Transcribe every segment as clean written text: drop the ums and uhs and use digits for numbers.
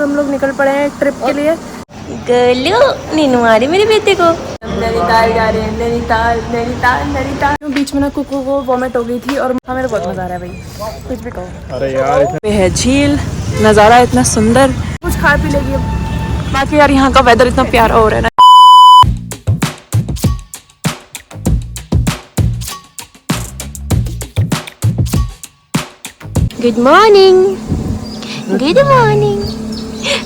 हम लोग निकल पड़े हैं ट्रिप के लिए। गलू नीनू आ रही मेरे बेटे को। नैनीताल जा रहे हैं, नैनीताल नैनीताल नैनीताल। बीच में ना कुकू को वॉमिट हो गई थी और हमें तो बहुत मजा आ रहा है भाई, कुछ भी कहो। अरे यार है झील, नज़ारा इतना सुंदर, कुछ खा पी लेगी। बाकी यार यहाँ का वेदर इतना प्यारा हो रहा है ना। Good morning, good morning,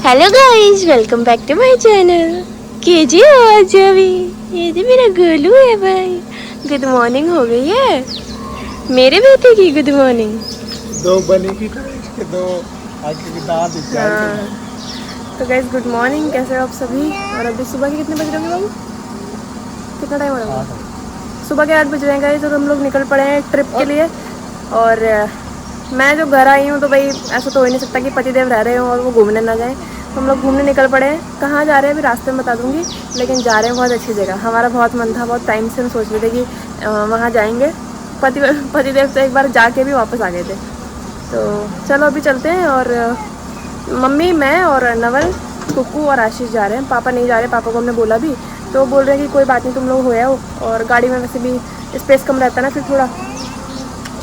hello guys, welcome back to my channel. केजी आज अभी ये तो मेरा गोलू है भाई। गुड मॉर्निंग हो गई है मेरे बेटे की। Good morning. दो बनेगी तो इसके दो आगे की दाल हाँ। तो गाइस गुड मॉर्निंग, कैसे हो आप सभी। और अभी सुबह के कितने बज रहे होंगे बाबू, कितना टाइम हो रहा है? सुबह के 8 बज रहे हैं गाइस और हम लोग निकल पड़े हैं ट्रिप के लिए। और मैं जो घर आई हूँ तो भाई ऐसा तो हो ही नहीं सकता कि पतिदेव रह रहे हो और वो घूमने ना जाएं। तो हम लोग घूमने निकल पड़े हैं। कहाँ जा रहे हैं अभी रास्ते में बता दूँगी, लेकिन जा रहे हैं बहुत अच्छी जगह। हमारा बहुत मन था, बहुत टाइम से हम सोच रहे थे कि वहाँ जाएंगे। पतिदेव तो एक बार जाके भी वापस आ गए थे। तो चलो अभी चलते हैं। और मम्मी, मैं और नवल, कुकू और आशीष जा रहे हैं। पापा नहीं जा रहे, पापा को हमने बोला भी तो बोल रहे हैं कि कोई बात नहीं, तुम लोग हो आओ। और गाड़ी में वैसे भी स्पेस कम रहता है ना, फिर थोड़ा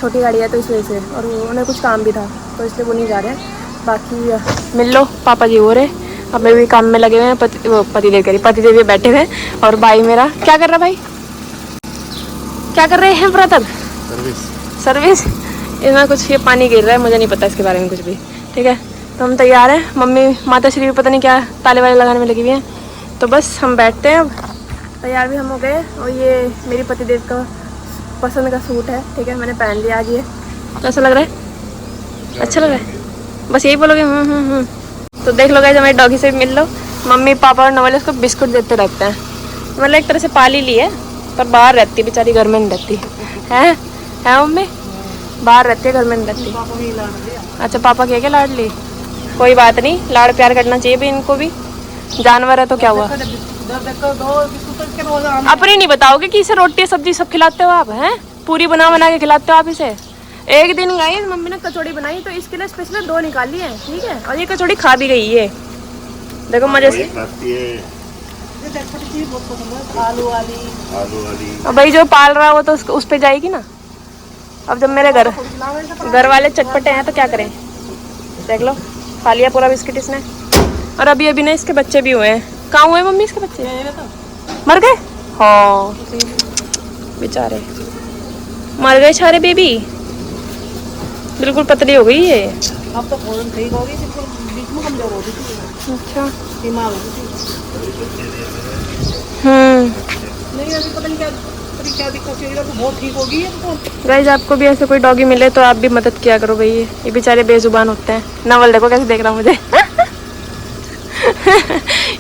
छोटी गाड़ी है तो इस वजह से, और उन्हें कुछ काम भी था तो इसलिए वो नहीं जा रहे हैं। बाकी मिल लो, पापा जी हो रहे अपने भी काम में लगे हुए हैं। पतिदेव करी, पतिदेव भी बैठे हुए हैं। और भाई मेरा क्या कर रहा है? भाई क्या कर रहे हैं ब्रदर? सर्विस। इसमें कुछ ये पानी गिर रहा है, मुझे नहीं पता इसके बारे में कुछ भी। ठीक है, तो हम तैयार हैं। मम्मी माता श्री पता नहीं क्या ताले वाले लगाने में लगी हुई हैं। तो बस हम बैठते हैं। अब तैयार भी हम हो गए। और ये मेरी पतिदेव का पसंद का सूट है। ठीक है, मैंने पहन लिया आज। ये कैसा लग रहा है? अच्छा लग रहा है? बस यही बोलोगे तो देख लो गाइस, हमारे डॉगी से भी मिल लो। मम्मी पापा और नवल उसको बिस्कुट देते रहते हैं। मतलब एक तरह से पाल ही ली है, पर बाहर रहती है बेचारी, घर में नहीं रहती है। मम्मी बाहर रहती है, घर में नहीं रहती। अच्छा, पापा क्या क्या लाड ली? कोई बात नहीं, लाड़ प्यार करना चाहिए भी इनको भी, जानवर है तो क्या हुआ। अपनी नहीं बताओगे कि इसे रोटी सब्जी सब खिलाते हो आप? हैं पूरी बना बना के खिलाते हो आप इसे। एक दिन गई मम्मी ने कचौड़ी बनाई तो इसके लिए स्पेशल 2 निकाली है। ठीक है, और ये कचौड़ी खा भी गई है, देखो मजे से। आलू वाली। अब भाई जो पाल रहा है वो तो उस पे जाएगी ना। अब जब मेरे घर वाले चटपटे हैं तो क्या करें। देख लो, खा लिया पूरा बिस्किट इसने। और अभी अभी ना इसके बच्चे भी हुए हैं। कहाँ हुए मम्मी इसके बच्चे? मर गए? हाँ बेचारे मर गए सारे बेबी। बिल्कुल पतली हो गई है अब तो। ठीक हो गई, बीच में कमजोर हो गई थी। अच्छा, बीमार हो गई थी। नहीं अभी पता नहीं क्या दिक्कत है, तो बहुत ठीक हो गई है। गाइस आपको भी ऐसे कोई डॉगी मिले तो आप भी मदद किया करो भाई। ये बेचारे बेजुबान होते हैं। नवल देखो कैसे देख रहा मुझे।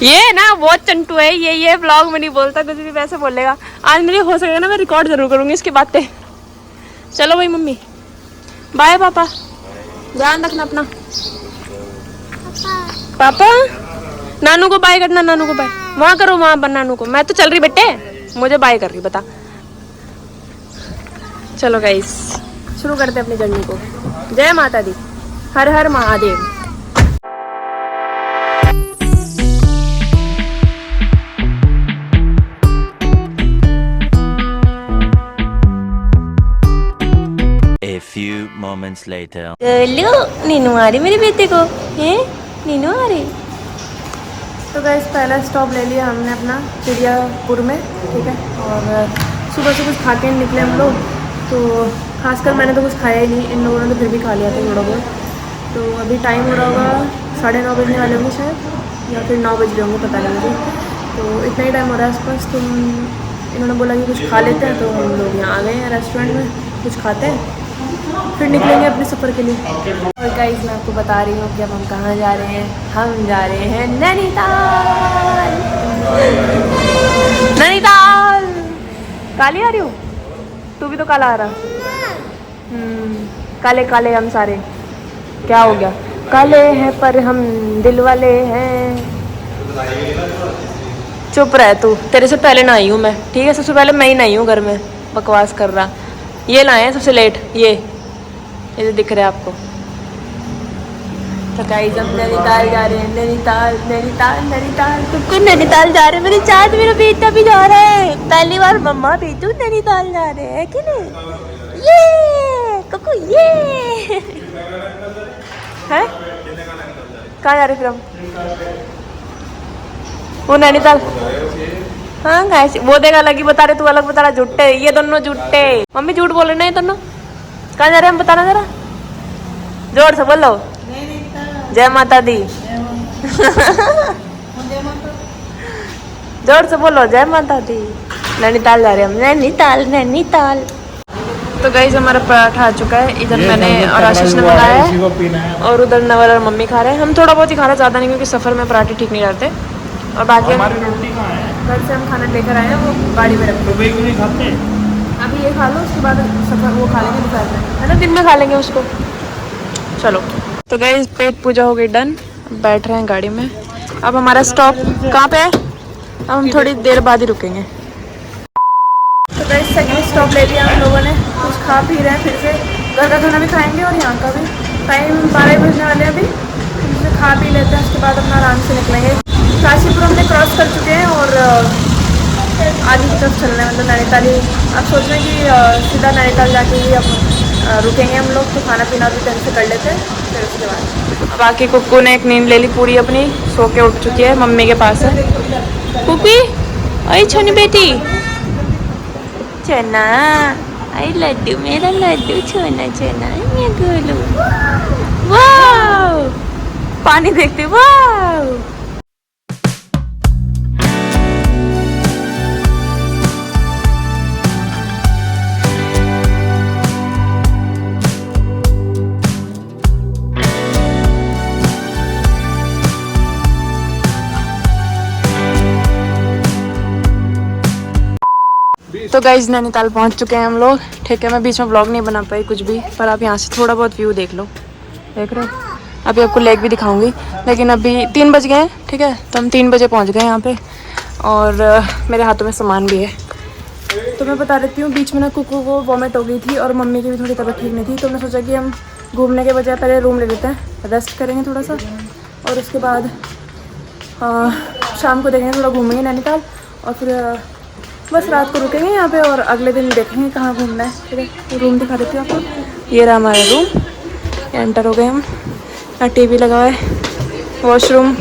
ये ना बहुत चंटू है ये व्लॉग में नहीं बोलता कुछ भी, वैसे बोलेगा। आज मुझे हो सकेगा ना मैं रिकॉर्ड जरूर करूंगी इसकी बातें। चलो भाई मम्मी, बाय पापा, ध्यान रखना अपना। पापा नानू को बाय करना, नानू को बाय वहाँ करो, वहाँ पर नानू को। मैं तो चल रही बेटे, मुझे बाय कर रही बता। चलो गाइस शुरू करते हैं अपनी जर्नी को। जय माता दी, हर हर महादेव। few moments later. गलू नीनू आ रही मेरे बेटे को, हैं नीनू आ रही। तो गाइस पहला स्टॉप ले लिया हमने अपना चिड़ियापुर में। ठीक है, और सुबह से कुछ खा के निकले हम लोग। तो खासकर मैंने तो कुछ खाया ही नहीं, इन लोगों ने तो फिर भी खा लिया था थोड़ा बहुत। तो अभी टाइम हो रहा होगा 9:30 बजने वाले होंगे शायद, या फिर 9 बज रहे होंगे, पता नहीं मुझे। तो इतना ही टाइम हो रहा है आसपास। तो इन्होंने बोला कि कुछ खा लेते हैं, तो हम लोग यहाँ आ गए हैं रेस्टोरेंट में, कुछ खाते हैं फिर निकलेंगे अपने सफ़र के लिए। और गाइस मैं आपको बता रही हूँ कि अब हम कहाँ जा रहे हैं। हम जा रहे हैं नैनीताल। नैनीताल काली आ रही हूँ, तू भी तो काला आ रहा। काले काले हम सारे। क्या हो गया? काले हैं पर हम दिल वाले हैं। चुप रह तू, तेरे से पहले ना आई हूँ मैं। ठीक है, सबसे पहले मैं ही नहीं हूँ घर में, बकवास कर रहा। ये लाए हैं सबसे लेट, ये दिख रहा है आपको। तो गाइस हम नैनीताल जा रहे हैं। नैनीताल नैनीताल नैनीताल तुमको नैनीताल जा रहे हैं। मेरे चाँद मेरा बेटा भी जा रहा है। पहली बार मम्मा बेटू नैनीताल जा रहे हैं कि नहीं। ये कुकू ये है कहाँ जा रहे फिर हम? वो नैनीताल। हाँ गाइस वो देगा अलग ही बता रहे, तू अलग बता रहा। झूठे ये दोनों झूठे। मम्मी झूठ बोल रहे ना ये दोनों। कहाँ जा रहे हैं हम बताना जरा, जोर से बोलो। जय माता दी। जोर से बोलो जय माता दी। नैनीताल जा रहे हैं हम। नैनीताल नैनीताल। तो गाइस हमारा पराठा आ चुका है। इधर मैंने और आशीष ने मंगाया है और उधर नवल और मम्मी खा रहे हैं। हम थोड़ा बहुत ही खा रहे हैं, ज़्यादा नहीं, क्योंकि सफ़र में पराठे ठीक नहीं रहते। और बाकी हमारी रोटी कहाँ है? घर से हम खाना लेकर आए हैं, वो गाड़ी में रखते सुबह क्यों नहीं खाते? अभी ये खा लो, उसके बाद सफ़र वो खा लेंगे दोपहर में, है ना, दिन में खा लेंगे उसको। चलो तो गाइस पेट पूजा हो गई डन। बैठ रहे हैं गाड़ी में। अब हमारा स्टॉप कहाँ पे है? अब हम थोड़ी देर बाद ही रुकेंगे। तो गाइस सेकंड स्टॉप ले लिया हम लोगों ने। कुछ खा पी रहे हैं, फिर से घर का खाना भी खाएंगे और यहाँ का भी। टाइम 12 बजने वाले हैं अभी। फिर से खा पी लेते हैं, उसके बाद अपना आराम से निकलेंगे। काशीपुर हमने क्रॉस कर चुके हैं और आगे की तरफ चलना है, मतलब नैनीताल ही। अब सोच रहे हैं कि सीधा नैनीताल जाके ही अब रुकेंगे हम लोग। तो खाना पीना भी ढंग से कर लेते हैं, फिर उसके बाद। बाकी कुक्कू ने एक नींद ले ली पूरी अपनी, सो के उठ चुकी है, मम्मी के पास है। कुकी अरे छोनी बेटी चना, आई लड्डू मेरा लड्डू छोना चना ये गोलू। वाह पानी देखते वाह। तो गाइज नैनीताल पहुंच चुके हैं हम लोग। ठीक है, मैं बीच में ब्लॉग नहीं बना पाई कुछ भी, पर आप यहाँ से थोड़ा बहुत व्यू देख लो। देख रहे हो? अभी आपको लेक भी दिखाऊंगी, लेकिन अभी 3 बज गए हैं। ठीक है, तो हम 3 बजे पहुँच गए यहाँ पे और मेरे हाथों में सामान भी है। तो मैं बता देती हूँ, बीच में ना कुकू को वॉमिट हो गई थी और मम्मी की भी थोड़ी तबीयत ठीक नहीं थी। तो मैं सोचा कि हम घूमने के बजाय पहले रूम ले लेते हैं, रेस्ट करेंगे थोड़ा सा और उसके बाद शाम को देखेंगे, थोड़ा घूमेंगे नैनीताल और फिर बस रात को रुकेंगे यहाँ पे और अगले दिन देखेंगे कहाँ घूमना है। ठीक है, तो रूम दिखा देती हूँ आपको। ये रहा हमारा रूम, एंटर हो गए हम। यहाँ टीवी लगा हुआ है, वॉशरूम।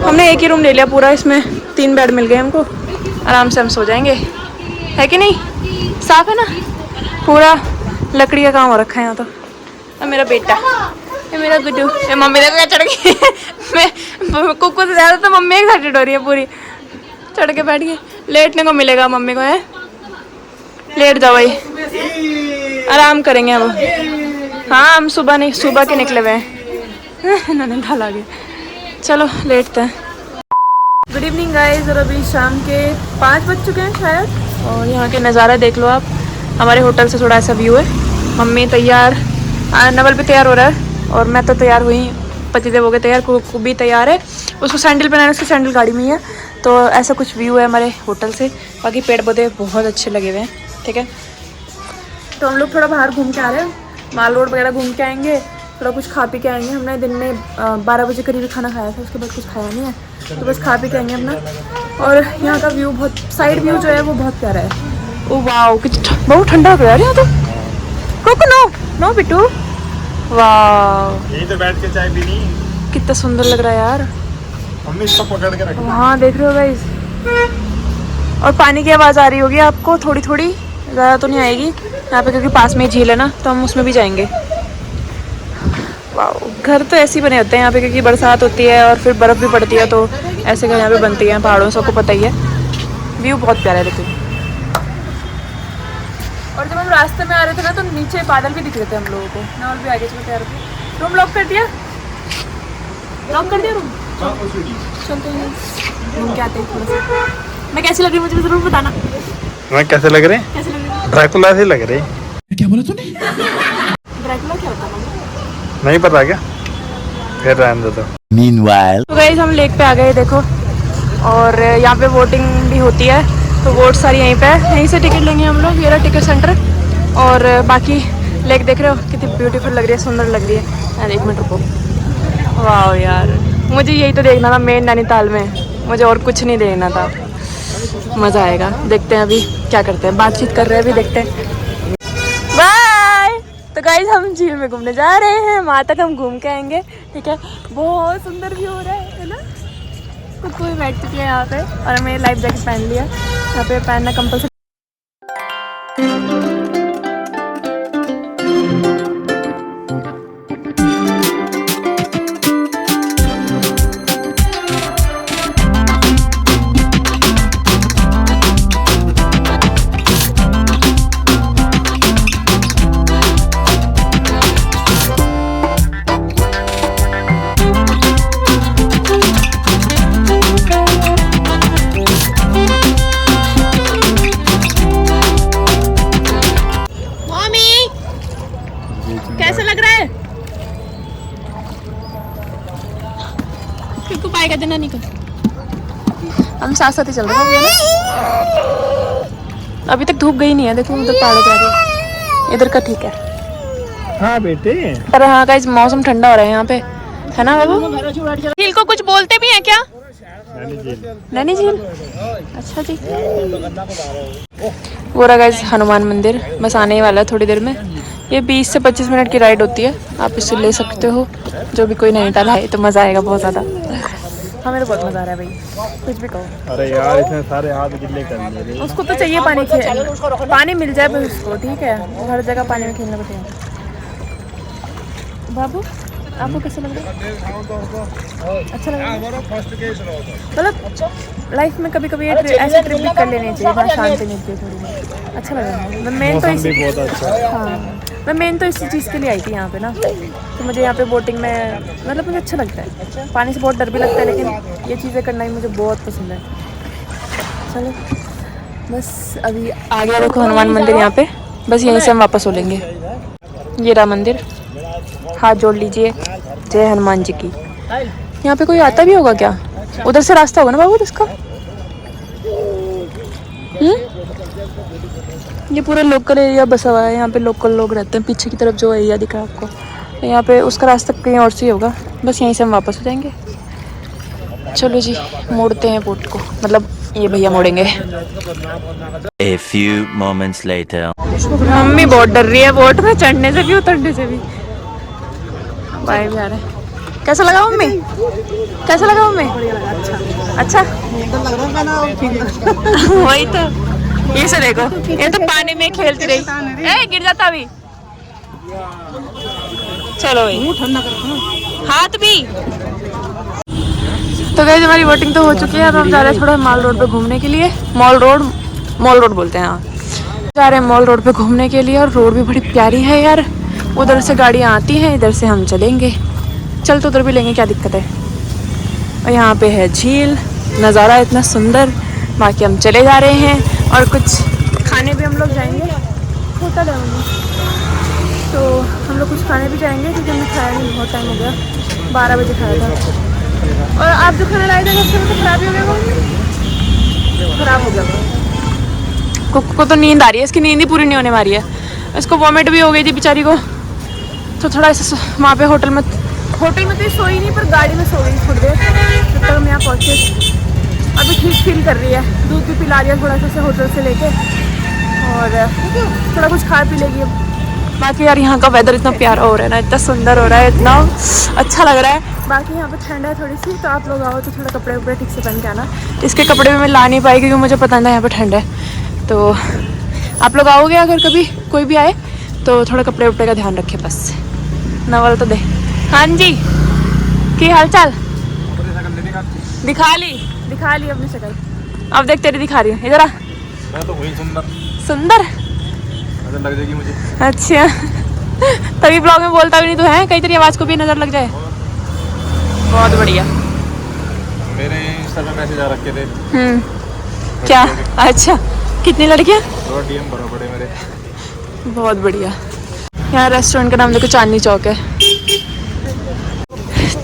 हमने एक ही रूम ले लिया पूरा, इसमें 3 बेड मिल गए हमको। आराम से हम सो जाएंगे, है कि नहीं? साफ है ना पूरा, लकड़ी का काम हो रखा है यहाँ तो। अब मेरा बेटा, ये मेरा गुड्डू, ये मम्मी ने चढ़ गई। मैं कुक्कू से ज़्यादा तो मम्मी एक्साइटेड हो रही है पूरी, चढ़ के बैठ गई। लेटने को मिलेगा मम्मी को, है लेट जाओ भाई, आराम करेंगे अब। हाँ हम सुबह नहीं, सुबह के निकले हुए हैं। नैनीताल आ गए, चलो लेटते हैं। गुड इवनिंग गाइस, और अभी शाम के 5 बज चुके हैं शायद। और यहाँ के नज़ारा देख लो आप। हमारे होटल से थोड़ा ऐसा व्यू है। मम्मी तैयार, नवल भी तैयार हो रहा है और मैं तो तैयार हुई, पतिदेव हो गए तैयार, कुकू भी तैयार है। उसको सैंडल पहनाना, उसकी सैंडल गाड़ी में ही है। तो ऐसा कुछ व्यू है हमारे होटल से। बाकी पेड़ पौधे बहुत अच्छे लगे हुए हैं। ठीक है, तो हम लोग थोड़ा बाहर घूम के आ रहे हैं, माल रोड वगैरह घूम के आएंगे, थोड़ा कुछ खा पी के आएंगे। हमने दिन में 12 बजे करीब खाना खाया था, उसके बाद कुछ खाया नहीं है, तो बस खा पी के आएंगे अपना। और यहाँ का व्यू बहुत, साइड व्यू जो है वो बहुत प्यारा है। ओ वाह, बहुत ठंडा हो गया यार यहाँ तो। कोको नो नो बिट्टू, वाह यहीं तो बैठ के चाय पीनी। कितना सुंदर लग रहा है यार। हमने इसको पकड़ के रखा। हाँ देख रहे हो गाइस, और पानी की आवाज़ आ रही होगी आपको थोड़ी थोड़ी, ज़्यादा तो नहीं आएगी यहाँ पे क्योंकि पास में ही झील है ना, तो हम उसमें भी जाएंगे। वाह, घर तो ऐसे ही बने होते हैं यहाँ पे, क्योंकि बरसात होती है और फिर बर्फ़ भी पड़ती है, तो ऐसे घर यहाँ पे बनती है पहाड़ों, सबको पता ही है। व्यू बहुत प्यारा है लेकिन। और जब हम रास्ते में आ रहे थे ना, तो नीचे बादल भी दिख रहे थे हम लोगों को ना। और भी आगे चलते यार, रूम लॉक कर दिया, लॉक कर दिया रूम। चलते हैं घूम के आते हैं थोड़ा सा। मैं कैसी लग रही हूँ मुझे ज़रूर बताना। मैं कैसे लग रहे? कैसे लग रही? ड्रैकुला से लग रही। क्या बोला तूने? ड्रैकुला क्या होता है? नहीं पता क्या? फिर रहने दो तो। Meanwhile, तो गाइस हम लेक पे आ गए देखो, और यहाँ पे वोटिंग भी होती है, तो वोट सारी यहीं पे है। यहीं से टिकट लेंगे हम लोग, ये रहा टिकट सेंटर। और बाकी लेक देख रहे हो कितनी ब्यूटीफुल लग रही है, सुंदर लग रही है यार। 1 मिनट रुको। वाह यार, मुझे यही तो देखना था मेन नैनीताल में, मुझे और कुछ नहीं देखना था। मज़ा आएगा, देखते हैं अभी क्या करते हैं, बातचीत कर रहे हैं अभी, देखते हैं। बाय। तो गाइस हम झील में घूमने जा रहे हैं, वहाँ तक हम घूम के आएंगे, ठीक है। बहुत सुंदर व्यू हो रहा है ना। खुद को भी बैठ चुकी है यहाँ पे और हमें लाइफ जैकेट पहन लिया, यहाँ पे पहनना कंपल्सरी। कैसा लग रहा है? किसको पाएगा देना नहीं को? हम साथ साथ ही चल रहे हैं ना। अभी तक धूप गई नहीं है, देखो उधर पहाड़ों जा रही है, इधर का ठीक है। हाँ बेटे, पर हाँ गाइस मौसम ठंडा हो रहा है यहाँ पे, है ना बाबू? झील को कुछ बोलते भी हैं क्या? नैनी झील। अच्छा जी। वो रहा गाइस हनुमान मंदिर, बस आने ही वाला है थोड़ी देर में। ये 20 से 25 मिनट की राइड होती है, आप इससे ले सकते हो। जो भी कोई नैनीताल है तो मज़ा आएगा बहुत ज़्यादा। हमें तो बहुत मज़ा आ रहा है भाई, कुछ भी कहो। अरे यार इतने सारे हाथ गिल्ले कर लिए। उसको तो चाहिए पानी, पानी मिल जाए बस उसको, ठीक है। वो हर जगह पानी में खेलना पड़ेगा। बाबू आपको कैसा लग रहा है? अच्छा लग रहा है? मतलब लाइफ में कभी कभी ऐसे ट्रिप भी कर लेनी चाहिए जहाँ शांति मिलती है थोड़ी। अच्छा लग रहा है। मैं मेन तो बहुत अच्छा है। हाँ, मैं मेन तो इसी चीज़ के लिए आई थी यहाँ पे ना, तो मुझे यहाँ पे बोटिंग में मतलब मुझे अच्छा लगता है। पानी से बहुत डर भी लगता है, लेकिन ये चीज़ें करना ही मुझे बहुत पसंद है। चलो बस अभी आ गया, देखो हनुमान मंदिर यहाँ पे, बस यहीं से हम वापस हो लेंगे। ये रहा मंदिर, हाथ जोड़ लीजिए, जय हनुमान जी की। यहाँ पे कोई आता भी होगा क्या? उधर से रास्ता होगा ना बाबू इसका? ये पूरा लोकल एरिया बसा हुआ है, यहाँ पे लोकल लोग रहते हैं। पीछे की तरफ जो एरिया दिख रहा है आपको, यहाँ पे उसका रास्ता कहीं और से ही होगा। बस यहीं से हम वापस हो जाएंगे। चलो जी, मोड़ते हैं बोट को, मतलब ये भैया मोड़ेंगे। A few moments later. Mummy बहुत डर रही है बोट में चढ़ने से भी उतरने से भी। बाय भी आ रहा है। कैसा लगा मम्मी? कैसा लगा मम्मी? अच्छा वही तो, ये से देखो, ये तो पानी में खेलती रही, ए गिर जाता अभी। चलो भाई, हाथ भी। तो गाइस हमारी बोटिंग तो हो चुकी है, अब हम जा रहे हैं थोड़ा मॉल रोड पे घूमने के लिए। मॉल रोड बोलते हैं, हाँ। जा रहे हैं मॉल रोड पे घूमने के लिए, और रोड भी बड़ी प्यारी है यार। उधर से गाड़ियाँ आती हैं, इधर से हम चलेंगे। चल तो उधर भी लेंगे, क्या दिक्कत है। और यहाँ पे है झील, नज़ारा इतना सुंदर। बाकी हम चले जा रहे हैं, और कुछ खाने भी हम लोग जाएंगे। होटल है मम्मी, तो हम लोग कुछ खाने भी जाएंगे, क्योंकि हमने खाया नहीं, बहुत टाइम हो गया, 12 बजे खाया था। और आप जो खाना लाए थे उसमें तो ख़राब ही हो गया, ख़राब हो गया। कुक को तो नींद आ रही है, इसकी नींद ही पूरी नहीं होने वाली है। इसको वॉमिट भी हो गई थी बेचारी को, तो थोड़ा ऐसा वहाँ पे होटल में तो सोई नहीं, पर गाड़ी में सो गई थोड़ी देर, जब तक हम यहाँ पहुँचे। अभी ठीक फील कर रही है, दूध भी पिला दिया थोड़ा सा होटल से लेके, और थोड़ा कुछ खा पी लेगी अब। बाकी यार यहाँ का वेदर इतना प्यारा हो रहा है ना, इतना सुंदर हो रहा है, इतना अच्छा लग रहा है। बाकी यहाँ पे ठंड है थोड़ी सी, तो आप लोग आओ तो थोड़ा कपड़े वपड़े ठीक से पहन के आना। इसके कपड़े भी मैं ला नहीं पाई, क्योंकि मुझे पता नहीं यहाँ पे ठंड है। तो आप लोग आओगे, अगर कभी कोई भी आए तो थोड़ा कपड़े वपड़े का ध्यान रखे बस। नवल तो दे। हाँ जी, की हाल चाल? दिखा ली अपनी शक्ल, अब देख तेरी दिखा रही हूँ, इधर आ। मैं तो वही सुंदर नजर लग जाएगी मुझे। अच्छा तभी ब्लॉग में बोलता भी नहीं तो है, कहीं तेरी आवाज़ को भी नज़र लग जाए। बहुत बढ़िया। मेरे इंस्टा पे मैसेज आ रखे थे। क्या? अच्छा, कितनी लड़कियाँ? 2 DM बराबर है मेरे। बहुत बढ़िया। यहाँ रेस्टोरेंट का नाम देखो, चांदनी चौक है।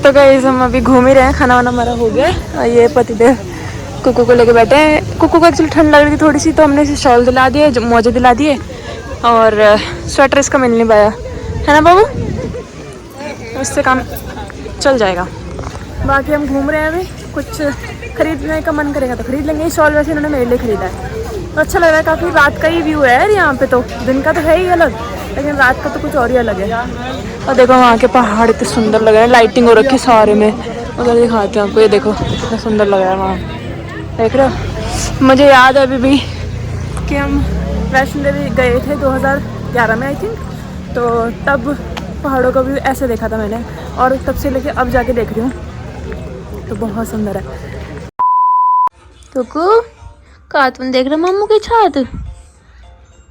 तो गाइस हम अभी घूम ही रहे हैं, खाना वाना हमारा हो गया। और ये पतिदेव कुकू को लेके बैठे हैं। कुकू को एक्चुअली ठंड लग रही थी थोड़ी सी, तो हमने इसे शॉल दिला दिए, मोजे दिला दिए, और स्वेटर इसका मिल नहीं पाया है ना बाबू, उससे काम चल जाएगा। बाकी हम घूम रहे हैं अभी, कुछ खरीदने का मन करेगा तो खरीद लेंगे। ये शॉल वैसे इन्होंने मेरे लिए खरीदा है, तो अच्छा लग रहा है। काफ़ी रात का ही व्यू है यार यहाँ पे, तो दिन का तो है ही अलग, लेकिन रात का तो कुछ और ही अलग है। और देखो वहाँ के पहाड़ इतने सुंदर लग रहे हैं, लाइटिंग हो रखी है सारे में। उधर दिखाते हैं आपको, ये देखो कितना सुंदर लग रहा है वहाँ, देख रहे हो। मुझे याद है अभी भी कि हम वैष्णो देवी गए थे 2011 में आई थिंक, तो तब पहाड़ों का व्यू ऐसे देखा था मैंने, और तब से लेके अब जाके देख रही हूँ, तो बहुत सुंदर है। तो को कहा तुम देख रहे मामू की छात,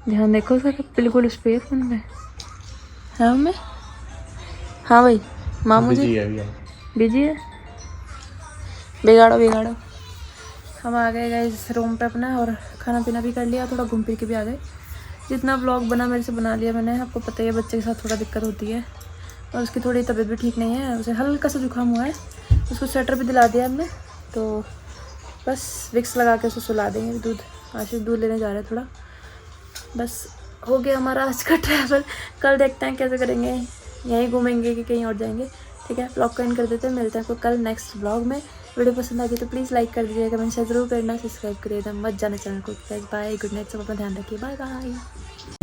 ध्यान देखो सर, बिल्कुल उस पे फोन में है मैं। हाँ भाई मामू जी बिजी है, बिगाड़ो बिगाड़ो। हम आ गए गाइस रूम पे अपना, और खाना पीना भी कर लिया, थोड़ा घूम फिर के भी आ गए। जितना व्लॉग बना मेरे से बना लिया मैंने। आपको पता ही है बच्चे के साथ थोड़ा दिक्कत होती है, और उसकी थोड़ी तबीयत भी ठीक नहीं है, उसे हल्का सा जुकाम हुआ है, उसको स्वेटर भी दिला दिया हमने, तो बस विक्स लगा के उसे सुला देंगे। दूध आशीष दूध लेने जा रहे हैं थोड़ा, बस हो गया हमारा आज का ट्रैवल। कल देखते हैं कैसे करेंगे, यहीं घूमेंगे कि कहीं और जाएंगे। ठीक है, ब्लॉग को एंड कर देते हैं, मिलते हैं आपको कल नेक्स्ट ब्लॉग में। वीडियो पसंद आ गई तो प्लीज़ लाइक कर दीजिएगा, कमेंट शेयर जरूर करना, सब्सक्राइब करिएगा, मत जाना चैनल को। बाय, गुड नाइट, सब अपना ध्यान रखिए, बाय बाय।